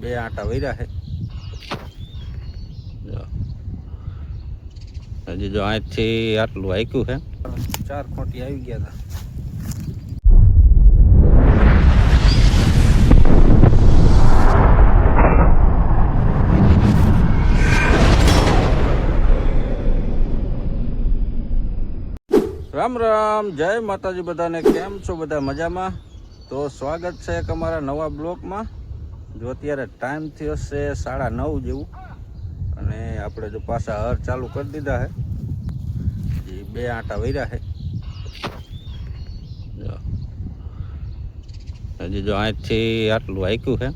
બે આંટા વર્યા છે. હજી જો અહીંથી આટલું હાક્યું છે. 4 ખોટી આવી ગયા હતા. રામ રામ, જય માતાજી બધાને. કેમ છો બધા? મજામાં? તો સ્વાગત છે એક અમારા નવા બ્લોગમાં. જો અત્યારે ટાઈમ થયો છે 9:30 જેવું, અને આપણે જો પાછા હર ચાલુ કરી દીધા છે. બે આંટા વર્યા છે. હજી જો અહીંથી આટલું હાક્યું છે.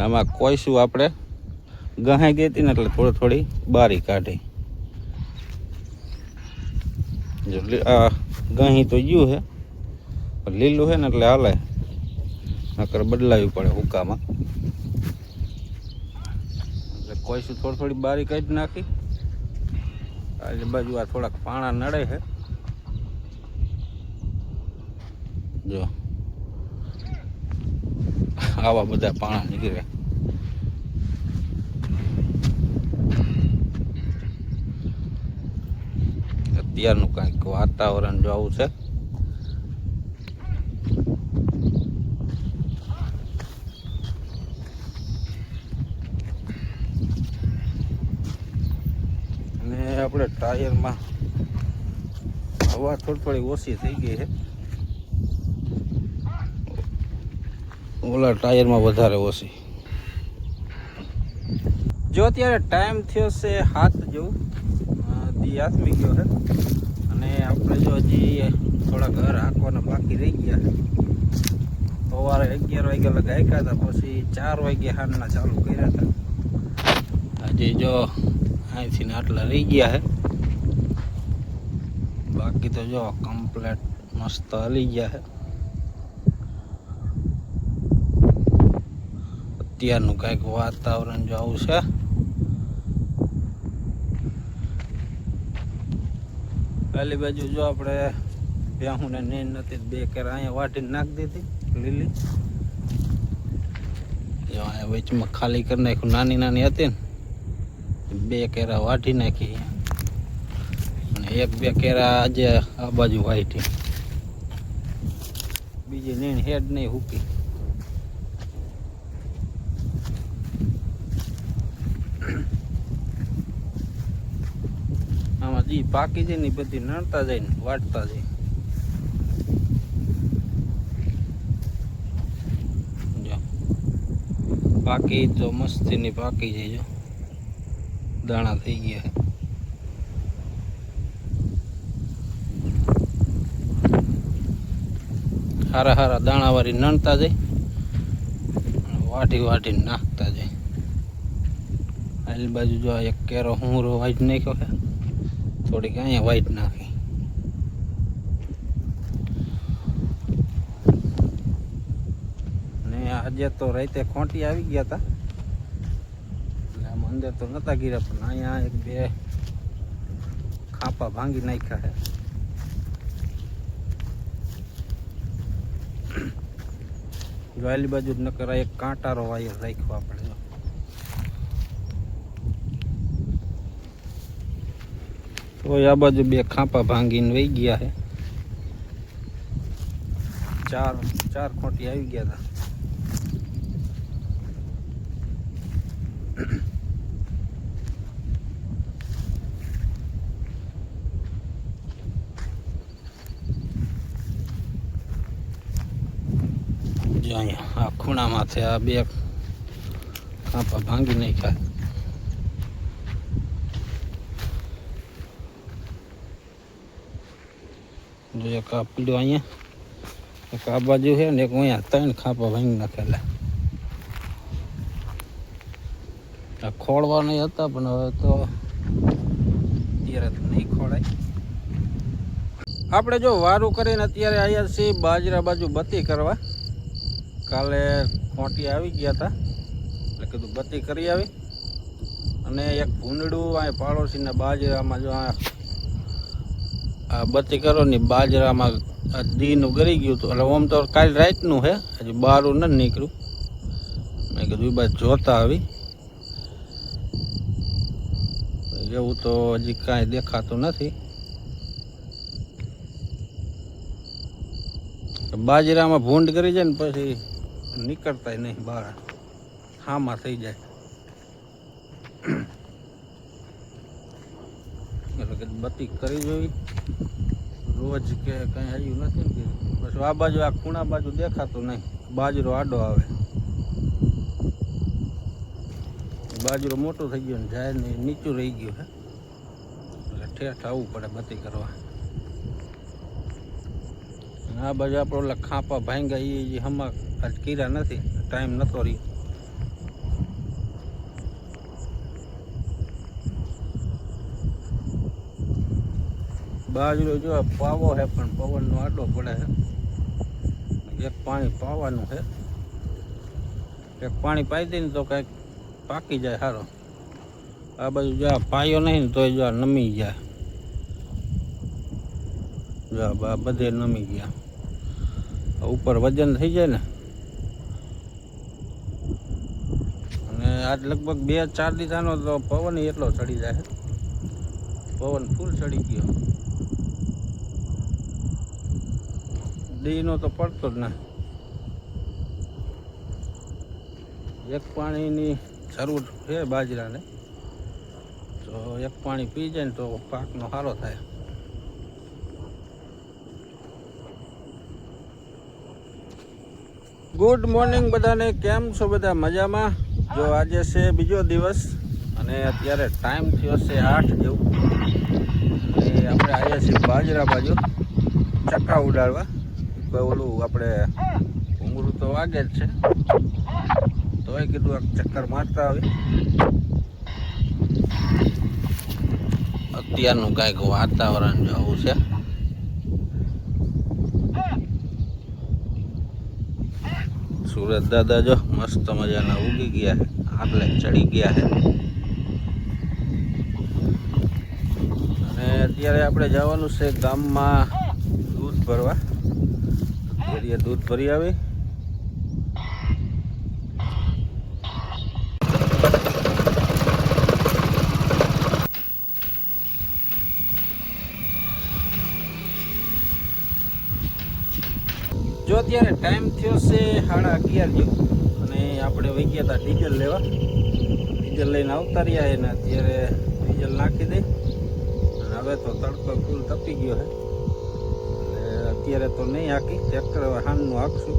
આમાં કોઈશું આપણે ગહાઈ ગઈ હતી ને એટલે થોડી બારી કાઢી. જો ગહી તો ગયું છે, લીલું છે ને એટલે હાલે, નકર બદલાવી પડે હુકામાં. એટલે કોઈશું થોડી બારી કાઢી નાખી. આ બાજુ આ થોડાક પાણા નડે છે. જો આવા બધા પાણા નીકળે. અત્યારનું કંઈક વાતાવરણ જો આવું છે. અને આપણે ટાયરમાં હવા થોડી ઓછી થઈ ગઈ છે. ઓલા ટાયરમાં વધારે ઓછી. જો અત્યારે ટાઈમ થયો છે 7 જેવું, દી આથમી ગયો છે. અને આપણે જો હજી થોડા ઘર હાંકવાના બાકી રહી ગયા છે. સવારે 11 વાગ્યા લગા હાંક્યા હતા, પછી 4 વાગ્યા હાંજના ચાલુ કર્યા હતા. હજી જો અહીંથી ને આટલા રહી ગયા છે. બાકી તો જો કમ્પ્લેટ મસ્ત હલી ગયા છે. અત્યારનું કંઈક વાતાવરણ જો આવું છે. પહેલી બાજુ જો આપણે ભેહુંને નીંદ નથી, 2 કેરા અહીંયા વાટીને નાખી દીધી લીલી. જો અહીંયા વચમાં ખાલી કરી નાખ્યું, નાની હતી ને, 2 કેરા વાટી નાખી. અને 1-2 કેરા આજે આ બાજુ વાટી. બીજી નીણ હેડ નહીં હુકી. આમાં જે પાકી જાય ને બધી નડતા જાય ને વાટતા જાય. જો પાકી તો મસ્તીની પાકી જાય. જો દાણા થઈ ગયા છે. હારા દાણા વાળી નણતા જાય, વાટીને નાખતા જાય. આલી બાજુ જો 1 કેરો હુંરો વાઈટ નાખ્યો છે, થોડીક અહીંયા વાઈટ નાખી. ને આજે તો રાતે ખોટી આવી ગયા હતા, એટલે આમ અંદર તો નતા ગીરા, પણ અહીંયા 1-2 ખાપા ભાંગી નાખ્યા છે. જો આલી બાજુ જ નકર એક કાંટારો વાયર રાખ્યો આપણે. તો આ બાજુ 2 ખાંપા ભાંગીને વહી ગયા છે. 4 ખોટી આવી ગયા હતા. જો અહીંયા આ ખૂણામાંથી આ 2 ખાંપા ભાંગી નાખ્યા. જો એક આ પીડો અહીંયા, એક આ બાજુ છે ને એક અહીંયા, 3 ખાંપા ભાંગી નાખેલા. આ ખોળવા નહીં હતા, પણ હવે તો અત્યારે તો નહીં ખોળાય. આપણે જો વારું કરીને અત્યારે આવ્યા છીએ બાજરા બાજુ બત્તી કરવા. કાલે ખોટી આવી ગયા હતા, એટલે કીધું બત્તી કરી આવી. અને એક ભૂંડડું આ પાડોશીના બાજરામાં જો આ બત્તી કરો ને બાજરામાં દીનું ગરી ગયું હતું. એટલે આમ તો કાલે રાતનું છે, હજી બહારું નથી નીકળ્યું. મેં કીધું બાદ જોતા આવી. એવું તો હજી કાંઈ દેખાતું નથી. બાજરામાં ભૂંડ કરી જાય ને પછી નીકળતા નહીં બહાર, હામાં થઈ જાય. એટલે કે બત્તી કરી જોઈ રોજ કે કંઈ આવ્યું નથી ને બસ આ બાજુ આ ખૂણા બાજુ દેખાતું નહીં. બાજરો આડો આવે, બાજરો મોટો થઈ ગયો ને જાય ને નીચું રહી ગયું હે એટલે ઠેઠ આવવું પડે બત્તી કરવા. આ બાજુ આપણે ઓલા ખાંપા ભાંગ્યા એ હમા આજ કીરા નથી, ટાઈમ નતો રહ્યો. બાજરો જો પાવો હે પણ પવનનો આડો પડે છે. એક પાણી પાવાનું છે, એક પાણી પાઈ દે ને તો કંઈક પાકી જાય સારો. આ બાજુ જો પાયો નહીં ને તો જો નમી જાય, જો બધે નમી ગયા. ઉપર વજન થઈ જાય ને, અને આજ લગભગ 2-4 દીધાનો તો પવન એટલો ચડી જાય. પવન ફૂલ ચડી ગયો, દીનો તો પડતો જ ના. એક પાણીની જરૂર છે બાજરાને, તો એક પાણી પી જાય ને તો પાકનો સારો થાય. ગુડ મોર્નિંગ બધાને, કેમ છો બધા? મજામાં? જો આજે છે બીજો દિવસ અને અત્યારે ટાઈમ થયો છે 8 જેવું. અને આપણે આવ્યા છીએ બાજરા બાજુ ચક્કા ઉડાડવા. ઓલું આપણે ઘૂંઘરું તો વાગે જ છે, તોય કીધું આ ચક્કર મારતા આવી. અત્યારનું કાંઈક વાતાવરણ જો આવું છે. સુરત દાદા જો મસ્ત મજાના ઉગી ગયા છે, આગલે ચડી ગયા છે. અને અત્યારે આપણે જવાનું છે ગામમાં દૂધ ભરવા. દૂધ ભરી આવી. જો અત્યારે ટાઈમ થયો છે 11:30 જેવું, અને આપણે વહી ગયા હતા ડીઝલ લેવા. ડીઝલ લઈને આવતા રહ્યા એને અત્યારે ડીઝલ નાખી દઈ. અને હવે તો તડકો ફૂલ તપી ગયો છે, એટલે અત્યારે તો નહીં હાકી, ટ્રેક્ટર હાનનું હાંકશું.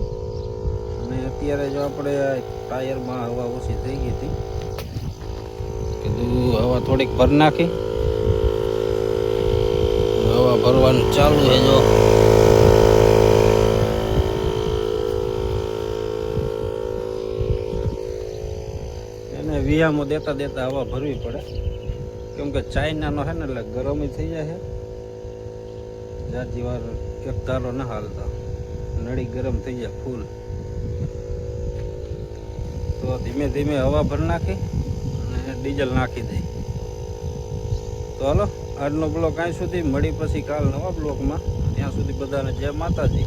અને અત્યારે જો આપણે ટાયરમાં હવા ઓછી થઈ ગઈ હતી, કીધું હવા થોડીક ભર નાખી. હવા ભરવાનું ચાલુ છે. જો વિયામો દેતા દેતા હવા ભરવી પડે, કેમ કે ચાઇનાનો છે ને એટલે ગરમ થઈ જાય છે. જાજી વાર એક ધારો ના હાલતા, નળી ગરમ થઈ જાય ફૂલ. તો ધીમે ધીમે હવા ભરી નાખી અને ડીઝલ નાખી દઈ. તો હાલો, આજનો બ્લોક અહીં સુધી, મળી પછી કાલ નવા બ્લોકમાં. ત્યાં સુધી બધાને જય માતાજી.